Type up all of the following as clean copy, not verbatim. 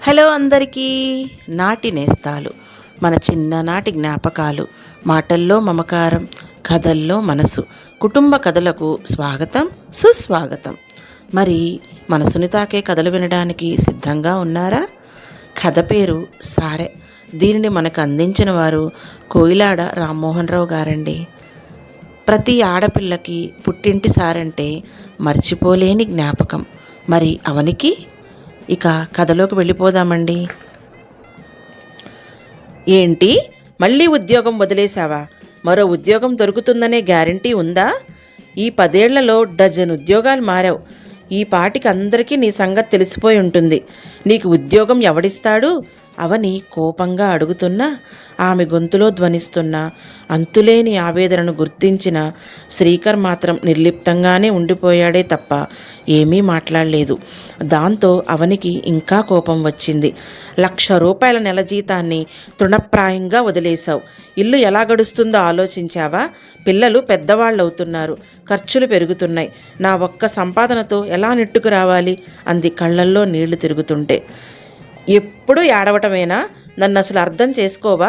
Hello అందరికీ. నాటి నేస్తాలు, మన చిన్ననాటి జ్ఞాపకాలు, మాటల్లో మమకారం, కథల్లో మనసు, కుటుంబ కథలకు స్వాగతం, సుస్వాగతం. మరి మనసుని తాకే కథలు వినడానికి సిద్ధంగా ఉన్నారా? కథ పేరు సారె. దీనిని మనకు అందించిన వారు కోయిలాడ రామ్మోహన్ రావు గారండి. ప్రతి ఆడపిల్లకి పుట్టింటి సారంటే మర్చిపోలేని జ్ఞాపకం. మరి అవనికి ఇక కథలోకి వెళ్ళిపోదామండి. ఏంటి, మళ్ళీ ఉద్యోగం వదిలేశావా? మరో ఉద్యోగం దొరుకుతుందనే గ్యారంటీ ఉందా? ఈ 10 ఏళ్లలో డజన్ ఉద్యోగాలు మారావు. ఈ పాటికి అందరికీ నీ సంగతి తెలిసిపోయి ఉంటుంది. నీకు ఉద్యోగం ఎవడిస్తాడు? అవని కోపంగా అడుగుతున్నా ఆమె గొంతులో ధ్వనిస్తున్న అంతులేని ఆవేదనను గుర్తించిన శ్రీకర్ మాత్రం నిర్లిప్తంగానే ఉండిపోయాడే తప్ప ఏమీ మాట్లాడలేదు. దాంతో అవనికి ఇంకా కోపం వచ్చింది. 1,00,000 రూపాయల నెల జీతాన్ని తృణప్రాయంగా వదిలేశావు. ఇల్లు ఎలా గడుస్తుందో ఆలోచించావా? పిల్లలు పెద్దవాళ్ళు అవుతున్నారు, ఖర్చులు పెరుగుతున్నాయి. నా ఒక్క సంపాదనతో ఎలా నెట్టుకు రావాలి? అంది కళ్ళల్లో నీళ్లు తిరుగుతుంటే. ఎప్పుడూ ఏడవటమేనా? నన్ను అసలు అర్థం చేసుకోవా?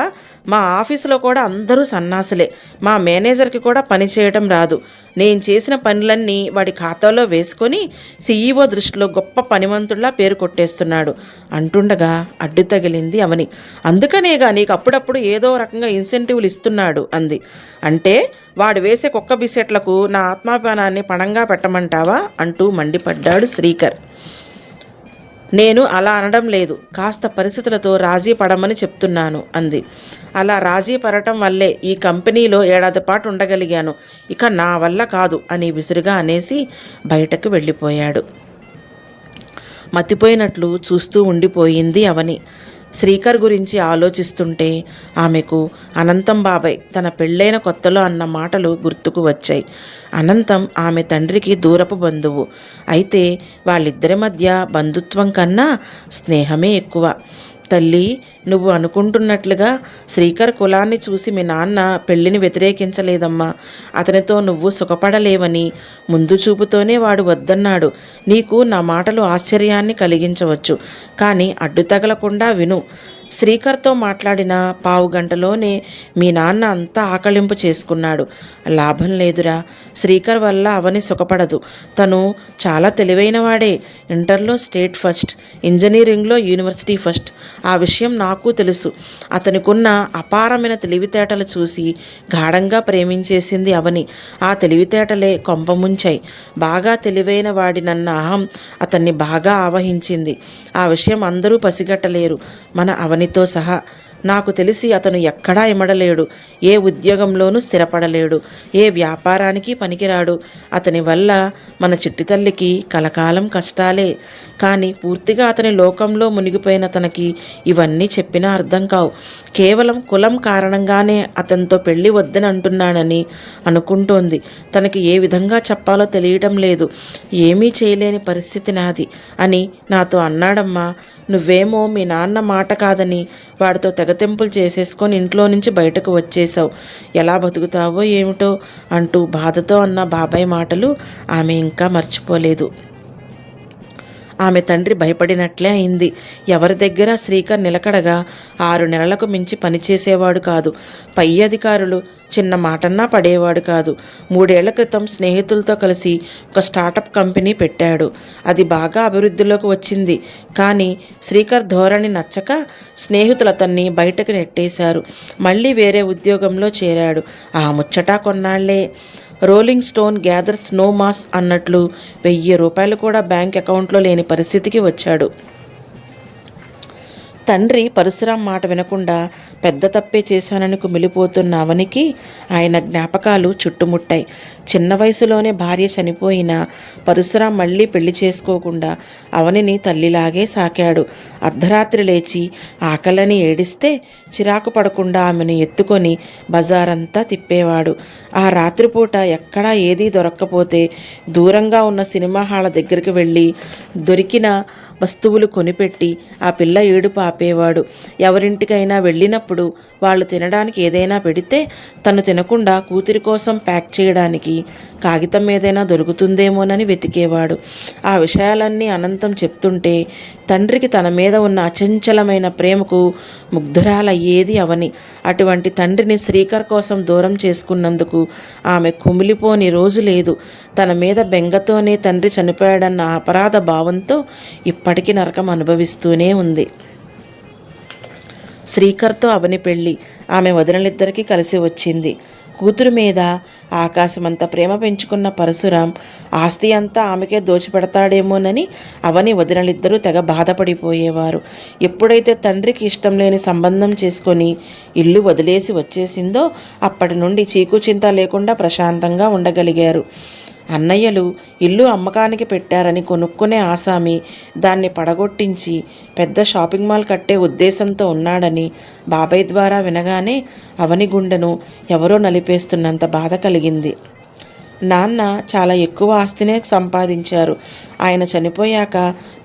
మా ఆఫీసులో కూడా అందరూ సన్నాసులే. మా మేనేజర్కి కూడా పని చేయటం రాదు. నేను చేసిన పనులన్నీ వాడి ఖాతాలో వేసుకొని సీఈఓ దృష్టిలో గొప్ప పనిమంతుల్లా పేరు కొట్టేస్తున్నాడు అంటుండగా అడ్డు తగిలింది అవని. అందుకనేగా నీకు అప్పుడప్పుడు ఏదో రకంగా ఇన్సెంటివ్లు ఇస్తున్నాడు అంది. అంటే వాడు వేసే కుక్క బిసెట్లకు నా ఆత్మాభిమానాన్ని పణంగా పెట్టమంటావా అంటూ మండిపడ్డాడు శ్రీకర్. నేను అలా అనడం లేదు, కాస్త పరిస్థితులతో రాజీ పడమని చెప్తున్నాను అంది. అలా రాజీ పడటం వల్లే ఈ కంపెనీలో 1 ఏడాది పాటు ఉండగలిగాను. ఇక నా వల్ల కాదు అని విసురుగా అనేసి బయటకు వెళ్ళిపోయాడు. మతిపోయినట్లు చూస్తూ ఉండిపోయింది అవని. శ్రీకర్ గురించి ఆలోచిస్తుంటే ఆమెకు అనంతం బాబాయ్ తన పెళ్ళైన కొత్తలో అన్న మాటలు గుర్తుకు వచ్చాయి. అనంతం ఆమె తండ్రికి దూరపు బంధువు. అయితే వాళ్ళిద్దరి మధ్య బంధుత్వం కన్నా స్నేహమే ఎక్కువ. తల్లి, నువ్వు అనుకుంటున్నట్లుగా శ్రీకర్ కులాన్ని చూసి మీ నాన్న పెళ్ళిని వ్యతిరేకించలేదమ్మా. అతనితో నువ్వు సుఖపడలేవని ముందు చూపుతోనే వాడు వద్దన్నాడు. నీకు నా మాటలు ఆశ్చర్యాన్ని కలిగించవచ్చు, కానీ అడ్డు తగలకుండా విను. శ్రీకర్తో మాట్లాడిన 15 గంటలోనే మీ నాన్న అంతా ఆకలింపు చేసుకున్నాడు. లాభం లేదురా. శ్రీకర్ వల్ల అవని సుఖపడదు. తను చాలా తెలివైనవాడే. ఇంటర్లో స్టేట్ ఫస్ట్, ఇంజనీరింగ్లో యూనివర్సిటీ ఫస్ట్. ఆ విషయం నాకు తెలుసు. అతనికున్న అపారమైన తెలివితేటలు చూసి గాఢంగా ప్రేమించేసింది అవని. ఆ తెలివితేటలే కొంపముంచాయి. బాగా తెలివైన వాడినన్న అహం అతన్ని బాగా ఆవహించింది. ఆ విషయం అందరూ పసిగట్టలేరు, మన అవనితో సహా. నాకు తెలిసి అతను ఎక్కడా ఇమడలేడు, ఏ ఉద్యోగంలోనూ స్థిరపడలేడు, ఏ వ్యాపారానికి పనికిరాడు. అతని వల్ల మన చిట్టి తల్లికి కలకాలం కష్టాలే. కానీ పూర్తిగా అతని లోకంలో మునిగిపోయిన తనకి ఇవన్నీ చెప్పినా అర్థం కావు. కేవలం కులం కారణంగానే అతనితో పెళ్ళి వద్దని అంటున్నానని అనుకుంటోంది. తనకి ఏ విధంగా చెప్పాలో తెలియటం లేదు. ఏమీ చేయలేని పరిస్థితి నాది అని నాతో అన్నాడమ్మా. నువ్వేమో మీ నాన్న మాట కాదని వాడితో తెగతెంపులు చేసేసుకొని ఇంట్లో నుంచి బయటకు వచ్చేసావు. ఎలా బతుకుతావో ఏమిటో అంటూ బాధతో అన్న బాబాయ్ మాటలు ఆమె ఇంకా మర్చిపోలేదు. ఆమె తండ్రి భయపడినట్లే అయింది. ఎవరి దగ్గర శ్రీకర్ నిలకడగా 6 నెలలకు మించి పనిచేసేవాడు కాదు. పై అధికారులు చిన్న మాటన్నా పడేవాడు కాదు. 3 ఏళ్ల క్రితం స్నేహితులతో కలిసి ఒక స్టార్టప్ కంపెనీ పెట్టాడు. అది బాగా అభివృద్ధిలోకి వచ్చింది. కానీ శ్రీకర్ ధోరణి నచ్చక స్నేహితులు అతన్ని బయటకు నెట్టేశారు. మళ్ళీ వేరే ఉద్యోగంలో చేరాడు. ఆ ముచ్చటా కొన్నాళ్లే. Rolling stone gathers no moss అన్నట్లు 1000 రూపాయలు కూడా బ్యాంక్ అకౌంట్లో లేని పరిస్థితికి వచ్చాడు. తండ్రి పరశురాం మాట వినకుండా పెద్ద తప్పే చేశానని కుమిలిపోతున్న అవనికి ఆయన జ్ఞాపకాలు చుట్టుముట్టాయి. చిన్న వయసులోనే భార్య చనిపోయిన పరశురాం మళ్ళీ పెళ్లి చేసుకోకుండా అవనిని తల్లిలాగే సాకాడు. అర్ధరాత్రి లేచి ఆకలని ఏడిస్తే చిరాకు పడకుండా ఆమెను ఎత్తుకొని బజారంతా తిప్పేవాడు. ఆ రాత్రిపూట ఎక్కడా ఏదీ దొరక్కపోతే దూరంగా ఉన్న సినిమా హాళ్ళ దగ్గరికి వెళ్ళి దొరికిన వస్తువులు కొనిపెట్టి ఆ పిల్ల ఏడుపు ఆపేవాడు. ఎవరింటికైనా వెళ్ళినప్పుడు వాళ్ళు తినడానికి ఏదైనా పెడితే తను తినకుండా కూతురి కోసం ప్యాక్ చేయడానికి కాగితం ఏదైనా దొరుకుతుందేమోనని వెతికేవాడు. ఆ విషయాలన్నీ అనంతం చెప్తుంటే తండ్రికి తన మీద ఉన్న అచంచలమైన ప్రేమకు ముగ్ధురాలయ్యేది అవని. అటువంటి తండ్రిని శ్రీకర్ కోసం దూరం చేసుకున్నందుకు ఆమె కుమిలిపోని రోజు లేదు. తన మీద బెంగతోనే తండ్రి చనిపోయాడన్న అపరాధ భావంతో ఇప్పటికీ నరకం అనుభవిస్తూనే ఉంది. శ్రీకర్తో అవని పెళ్ళి ఆమె వదినలిద్దరికీ కలిసి వచ్చింది. కూతురు మీద ఆకాశమంత ప్రేమ పెంచుకున్న పరశురాం ఆస్తి అంతా ఆమెకే దోచిపెడతాడేమోనని అవని వదినలిద్దరూ తెగ బాధపడిపోయేవారు. ఎప్పుడైతే తండ్రికి ఇష్టం లేని సంబంధం చేసుకొని ఇల్లు వదిలేసి వచ్చేసిందో అప్పటి నుండి చీకు చింత లేకుండా ప్రశాంతంగా ఉండగలిగారు. అన్నయ్యలు ఇల్లు అమ్మకానికి పెట్టారని కొనుక్కునే ఆసామి దాన్ని పడగొట్టించి పెద్ద షాపింగ్ మాల్ కట్టే ఉద్దేశంతో ఉన్నాడని బాబాయ్ ద్వారా వినగానే అవని గుండెను ఎవరో నలిపేస్తున్నంత బాధ కలిగింది. నాన్న చాలా ఎక్కువ ఆస్తినే సంపాదించారు. ఆయన చనిపోయాక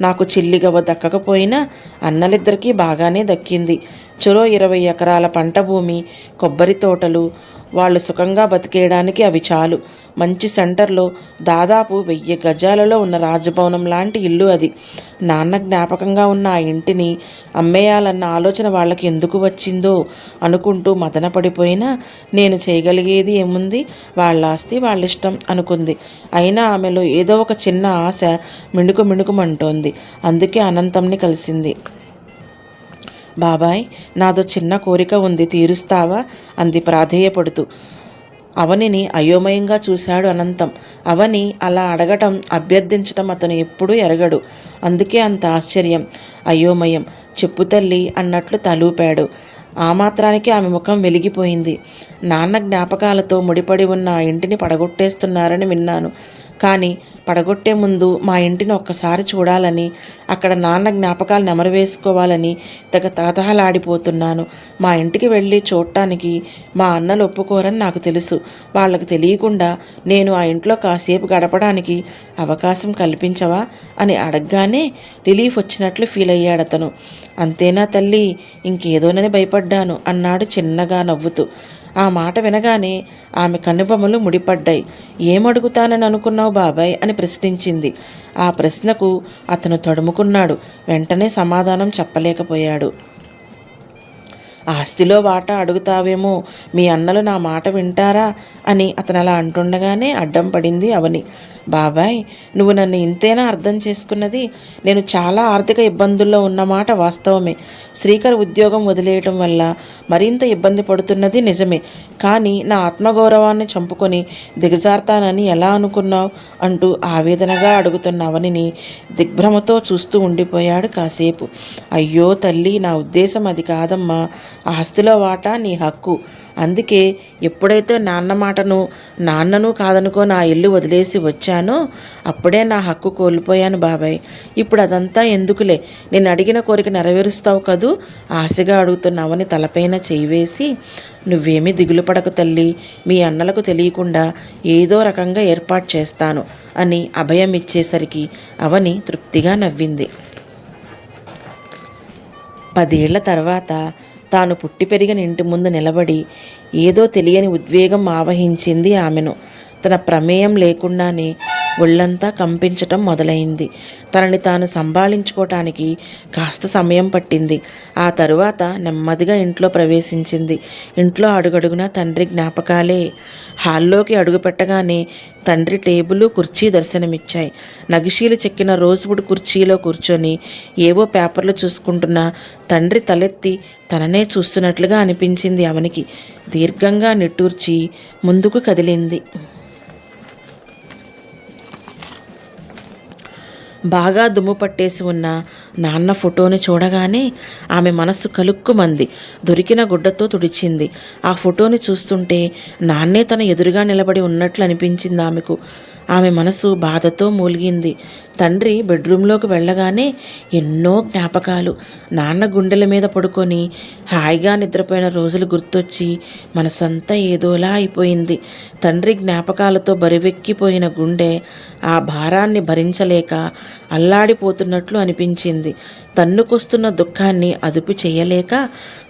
నాకు చిల్లిగవ్వ దక్కకపోయినా అన్నలిద్దరికీ బాగానే దక్కింది. చెరో 20 ఎకరాల పంట భూమి, కొబ్బరి తోటలు. వాళ్ళు సుఖంగా బతికేయడానికి అవి చాలు. మంచి సెంటర్లో దాదాపు 1000 గజాలలో ఉన్న రాజభవనం లాంటి ఇల్లు అది. నాన్న జ్ఞాపకంగా ఉన్న ఆ ఇంటిని అమ్మేయాలన్న ఆలోచన వాళ్ళకి ఎందుకు వచ్చిందో అనుకుంటూ మదన పడిపోయినా నేను చేయగలిగేది ఏముంది, వాళ్ళ ఆస్తి వాళ్ళ ఇష్టం అనుకుంది. అయినా ఆమెలో ఏదో ఒక చిన్న ఆశ మిణుకుమంటోంది. అందుకే అనంతంని కలిసింది. బాబాయ్, నాదో చిన్న కోరిక ఉంది, తీరుస్తావా అంది ప్రాధేయపడుతూ. అవనిని అయోమయంగా చూశాడు అనంతం. అవని అలా అడగటం, అభ్యర్థించటం అతను ఎప్పుడూ ఎరగడు. అందుకే అంత ఆశ్చర్యం, అయోమయం. చెప్పు తల్లి అన్నట్లు తలూపాడు. ఆ మాత్రానికి ఆమె ముఖం వెలిగిపోయింది. నాన్న జ్ఞాపకాలతో ముడిపడి ఉన్న ఆ ఇంటిని పడగొట్టేస్తున్నారని విన్నాను. కానీ పడగొట్టే ముందు మా ఇంటిని ఒక్కసారి చూడాలని, అక్కడ నాన్న జ్ఞాపకాలు నెమరవేసుకోవాలని తెగ తహతహలాడిపోతున్నాను. మా ఇంటికి వెళ్ళి చూడటానికి మా అన్నలు ఒప్పుకోరని నాకు తెలుసు. వాళ్ళకు తెలియకుండా నేను ఆ ఇంట్లో కాసేపు గడపడానికి అవకాశం కల్పించవా అని అడగగానే రిలీఫ్ వచ్చినట్లు ఫీల్ అయ్యాడు అతను. అంతేనా తల్లి, ఇంకేదోనని భయపడ్డాను అన్నాడు చిన్నగా నవ్వుతూ. ఆ మాట వినగానే ఆమె కనుబొమ్మలు ముడిపడ్డాయి. ఏమడుగుతానని అనుకున్నావు బాబాయ్ అని ప్రశ్నించింది. ఆ ప్రశ్నకు అతను తడుముకున్నాడు. వెంటనే సమాధానం చెప్పలేకపోయాడు. ఆస్తిలో వాటా అడుగుతావేమో, మీ అన్నలు నా మాట వింటారా అని అతను అలా అంటుండగానే అడ్డం పడింది అవని. బాబాయ్, నువ్వు నన్ను ఇంతేనా అర్థం చేసుకున్నది? నేను చాలా ఆర్థిక ఇబ్బందుల్లో ఉన్నమాట వాస్తవమే. శ్రీకర్ ఉద్యోగం వదిలేయటం వల్ల మరింత ఇబ్బంది పడుతున్నది నిజమే. కానీ నా ఆత్మగౌరవాన్ని చంపుకొని దిగజారుతానని ఎలా అనుకున్నావు అంటూ ఆవేదనగా అడుగుతున్న అవనిని దిగ్భ్రమతో చూస్తూ ఉండిపోయాడు కాసేపు. అయ్యో తల్లి, నా ఉద్దేశం అది కాదమ్మా. ఆస్తిలో వాటా నీ హక్కు. అందుకే ఎప్పుడైతే నాన్నను కాదనుకో నా ఇల్లు వదిలేసి వచ్చానో అప్పుడే నా హక్కు కోల్పోయాను బాబాయ్. ఇప్పుడు అదంతా ఎందుకులే, నేను అడిగిన కోరిక నెరవేరుస్తావు కదూ ఆశగా అడుగుతున్నావని తలపైన చేయి వేసి, నువ్వేమీ దిగులు పడకు తల్లి, మీ అన్నలకు తెలియకుండా ఏదో రకంగా ఏర్పాటు చేస్తాను అని అభయం ఇచ్చేసరికి అవని తృప్తిగా నవ్వింది. 10 ఏళ్ల తర్వాత తాను పుట్టి పెరిగిన ఇంటి ముందు నిలబడి ఏదో తెలియని ఉద్వేగం ఆవహించింది ఆమెను. తన ప్రమేయం లేకుండానే ఒళ్ళంతా కంపించటం మొదలైంది. తనని తాను సంభాళించుకోవటానికి కాస్త సమయం పట్టింది. ఆ తరువాత నెమ్మదిగా ఇంట్లో ప్రవేశించింది. ఇంట్లో అడుగడుగునా తండ్రి జ్ఞాపకాలే. హాల్లోకి అడుగుపెట్టగానే తండ్రి టేబుల్, కుర్చీ దర్శనమిచ్చాయి. నగిషీలు చెక్కిన రోజ్వుడ్ కుర్చీలో కూర్చొని ఏవో పేపర్లు చూసుకుంటున్న తండ్రి తలెత్తి తననే చూస్తున్నట్లుగా అనిపించింది అవనికి. దీర్ఘంగా నిట్టూర్చి ముందుకు కదిలింది. బాగా దుమ్ము పట్టేసి ఉన్న నాన్న ఫోటోని చూడగానే ఆమె మనస్సు కలుక్కుమంది. దొరికిన గుడ్డతో తుడిచింది. ఆ ఫోటోని చూస్తుంటే నాన్నే తన ఎదురుగా నిలబడి ఉన్నట్లు అనిపించింది ఆమెకు. ఆమె మనసు బాధతో మూలిగింది. తండ్రి బెడ్రూమ్లోకి వెళ్ళగానే ఎన్నో జ్ఞాపకాలు. నాన్న గుండెల మీద పడుకొని హాయిగా నిద్రపోయిన రోజులు గుర్తొచ్చి మనసంతా ఏదోలా అయిపోయింది. తండ్రి జ్ఞాపకాలతో బరువెక్కిపోయిన గుండె ఆ భారాన్ని భరించలేక అల్లాడిపోతున్నట్లు అనిపించింది. తన్నుకొస్తున్న దుఃఖాన్ని అదుపు చేయలేక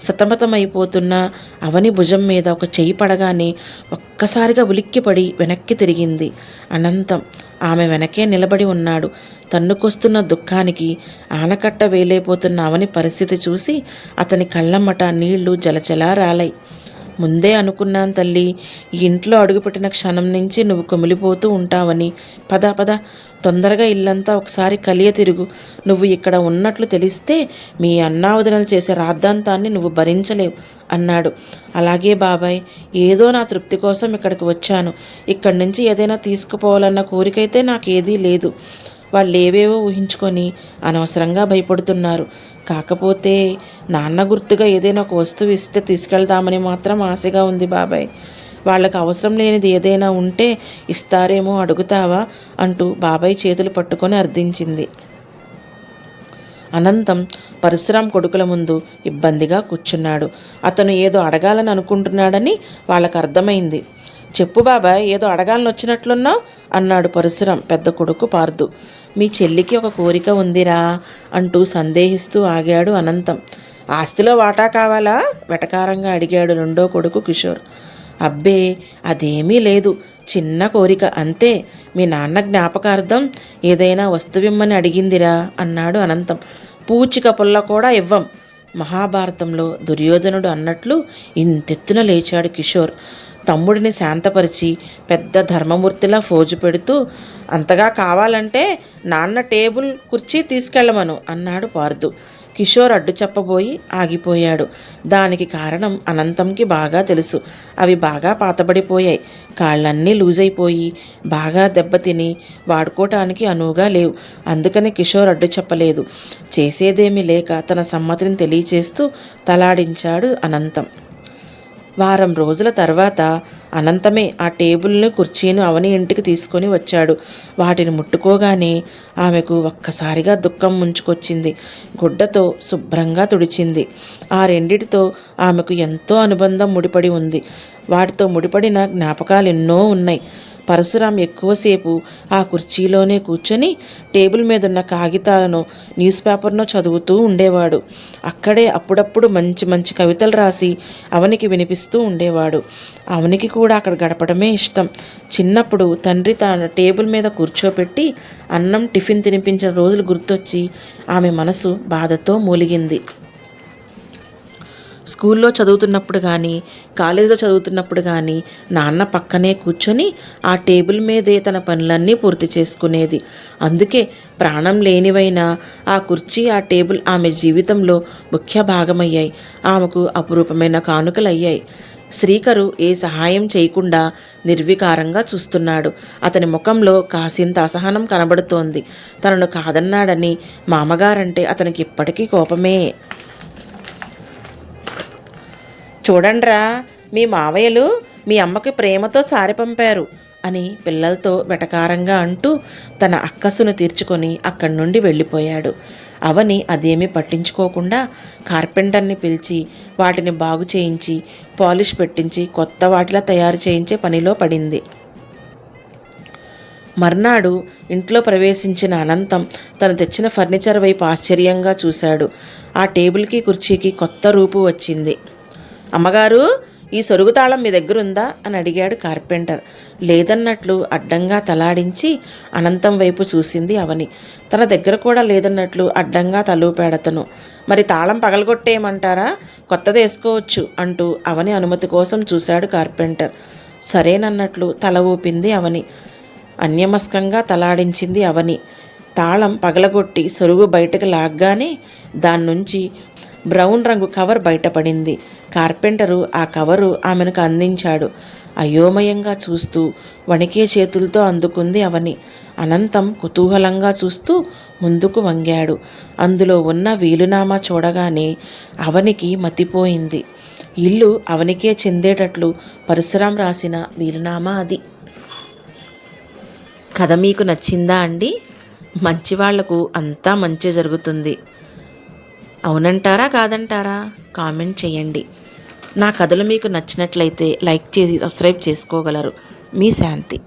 సతమతమైపోతున్న అవని భుజం మీద ఒక చెయ్యి పడగానే ఒక్కసారిగా ఉలిక్కిపడి వెనక్కి తిరిగింది. అనంతం ఆమె వెనకే నిలబడి ఉన్నాడు. తన్నుకొస్తున్న దుఃఖానికి ఆనకట్ట వేలైపోతున్న అవని పరిస్థితి చూసి అతని కళ్ళమ్మట నీళ్లు జలజలా రాలాయి. ముందే అనుకున్నాను తల్లి, ఈ ఇంట్లో అడుగుపెట్టిన క్షణం నుంచి నువ్వు కుమిలిపోతూ ఉంటావని. పద పద, తొందరగా ఇల్లంతా ఒకసారి కలియ తిరుగు. నువ్వు ఇక్కడ ఉన్నట్లు తెలిస్తే మీ అన్నావదనలు చేసే రాద్ధాంతాన్ని నువ్వు భరించలేవు అన్నాడు. అలాగే బాబాయ్, ఏదో నా తృప్తి కోసం ఇక్కడికి వచ్చాను. ఇక్కడి నుంచి ఏదైనా తీసుకుపోవాలన్న కోరికైతే నాకేదీ లేదు. వాళ్ళు ఏవేవో ఊహించుకొని అనవసరంగా భయపడుతున్నారు. కాకపోతే నాన్న గుర్తుగా ఏదైనా ఒక వస్తువు ఇస్తే తీసుకెళ్దామని మాత్రం ఆశగా ఉంది బాబాయ్. వాళ్ళకు అవసరం లేనిది ఏదైనా ఉంటే ఇస్తారేమో, అడుగుతావా అంటూ బాబాయ్ చేతులు పట్టుకొని అర్థించింది. అనంతం పరశురాం కొడుకుల ముందు ఇబ్బందిగా కూర్చున్నాడు. అతను ఏదో అడగాలని అనుకుంటున్నాడని వాళ్ళకు అర్థమైంది. చెప్పు బాబాయ్, ఏదో అడగాలని వచ్చినట్లున్నావు అన్నాడు పరశురాం పెద్ద కొడుకు పార్దు. మీ చెల్లికి ఒక కోరిక ఉందిరా అంటూ సందేహిస్తూ ఆగాడు అనంతం. ఆస్తిలో వాటా కావాలా వెటకారంగా అడిగాడు రెండో కొడుకు కిషోర్. అబ్బే, అదేమీ లేదు, చిన్న కోరిక అంతే. మీ నాన్న జ్ఞాపకార్థం ఏదైనా వస్తువిమ్మని అడిగిందిరా అన్నాడు అనంతం. పూచిక పుల్ల కూడా ఇవ్వం. మహాభారతంలో దుర్యోధనుడు అన్నట్లు ఇంతెత్తున లేచాడు కిషోర్. తమ్ముడిని శాంతపరిచి పెద్ద ధర్మమూర్తిలా ఫోజు పెడుతూ, అంతగా కావాలంటే నాన్న టేబుల్ కుర్చీ తీసుకెళ్ళమను అన్నాడు పార్దు. కిషోర్ అడ్డు చెప్పబోయి ఆగిపోయాడు. దానికి కారణం అనంతంకి బాగా తెలుసు. అవి బాగా పాతబడిపోయాయి, కాళ్ళన్నీ లూజైపోయి బాగా దెబ్బతిని వాడుకోవటానికి అనువుగా లేవు. అందుకని కిషోర్ అడ్డు చెప్పలేదు. చేసేదేమీ లేక తన సమ్మతిని తెలియచేస్తూ తలాడించాడు అనంతం. వారం రోజుల తర్వాత అనంతమే ఆ టేబుల్ను కుర్చీను అవని ఇంటికి తీసుకొని వచ్చాడు. వాటిని ముట్టుకోగానే ఆమెకు ఒక్కసారిగా దుఃఖం ముంచుకొచ్చింది. గుడ్డతో శుభ్రంగా తుడిచింది. ఆ రెండిటితో ఆమెకు ఎంతో అనుబంధం ముడిపడి ఉంది. వాటితో ముడిపడిన జ్ఞాపకాలు ఎన్నో ఉన్నాయి. పరశురాం ఎక్కువసేపు ఆ కుర్చీలోనే కూర్చొని టేబుల్ మీద ఉన్న కాగితాలను, న్యూస్ పేపర్ను చదువుతూ ఉండేవాడు. అక్కడే అప్పుడప్పుడు మంచి మంచి కవితలు రాసి అవనికి వినిపిస్తూ ఉండేవాడు. అవనికి కూడా అక్కడ గడపడమే ఇష్టం. చిన్నప్పుడు తండ్రి తన టేబుల్ మీద కూర్చోపెట్టి అన్నం టిఫిన్ తినిపించిన రోజులు గుర్తొచ్చి ఆమె మనసు బాధతో మూలిగింది. స్కూల్లో చదువుతున్నప్పుడు కానీ కాలేజీలో చదువుతున్నప్పుడు కానీ నాన్న పక్కనే కూర్చొని ఆ టేబుల్ మీదే తన పనులన్నీ పూర్తి చేసుకునేది. అందుకే ప్రాణం లేనివైనా ఆ కుర్చీ, ఆ టేబుల్ ఆమె జీవితంలో ముఖ్య భాగమయ్యాయి. ఆమెకు అపురూపమైన కానుకలయ్యాయి. శ్రీకరు ఏ సహాయం చేయకుండా నిర్వికారంగా చూస్తున్నాడు. అతని ముఖంలో కాసింత అసహనం కనబడుతోంది. తనను కాదన్నాడని మామగారంటే అతనికి ఇప్పటికీ కోపమే. చూడండ్రా, మీ మావయ్యలు మీ అమ్మకి ప్రేమతో సారి పంపారు అని పిల్లలతో వెటకారంగా అంటూ తన అక్కసును తీర్చుకొని అక్కడి నుండి వెళ్ళిపోయాడు. అవని అదేమీ పట్టించుకోకుండా కార్పెంటర్ని పిలిచి వాటిని బాగు చేయించి పాలిష్ పెట్టించి కొత్త వాటిలా తయారు చేయించే పనిలో పడింది. మర్నాడు ఇంట్లో ప్రవేశించిన అనంతం తను తెచ్చిన ఫర్నిచర్ వైపు ఆశ్చర్యంగా చూశాడు. ఆ టేబుల్కి కుర్చీకి కొత్త రూపు వచ్చింది. అమ్మగారు, ఈ సొరుగు తాళం మీ దగ్గరుందా అని అడిగాడు కార్పెంటర్. లేదన్నట్లు అడ్డంగా తలాడించి అనంతం వైపు చూసింది అవని. తన దగ్గర కూడా లేదన్నట్లు అడ్డంగా తలూపాడతను. మరి తాళం పగలగొట్టేయమంటారా, కొత్తది వేసుకోవచ్చు అంటూ అవని అనుమతి కోసం చూశాడు కార్పెంటర్. సరేనన్నట్లు తల ఊపింది అవని. అన్యమస్కంగా తలాడించింది అవని. తాళం పగలగొట్టి సొరుగు బయటకు లాగ్గానే దాని నుంచి బ్రౌన్ రంగు కవర్ బయటపడింది. కార్పెంటరు ఆ కవరు ఆమెను అందించాడు. అయోమయంగా చూస్తూ వణికే చేతులతో అందుకుంది అవని. అనంతం కుతూహలంగా చూస్తూ ముందుకు వంగాడు. అందులో ఉన్న వీలునామా చూడగానే అవనికి మతిపోయింది. ఇల్లు అవనికే చెందేటట్లు పరశురాం రాసిన వీలునామా అది. కథ మీకు నచ్చిందా అండి? మంచి వాళ్లకు అంతా మంచి జరుగుతుంది. అవునంటారా కాదంటారా? కామెంట్ చేయండి. నా కథలు మీకు నచ్చినట్లయితే లైక్ చేసి సబ్స్క్రైబ్ చేసుకోగలరు. మీ శాంతి.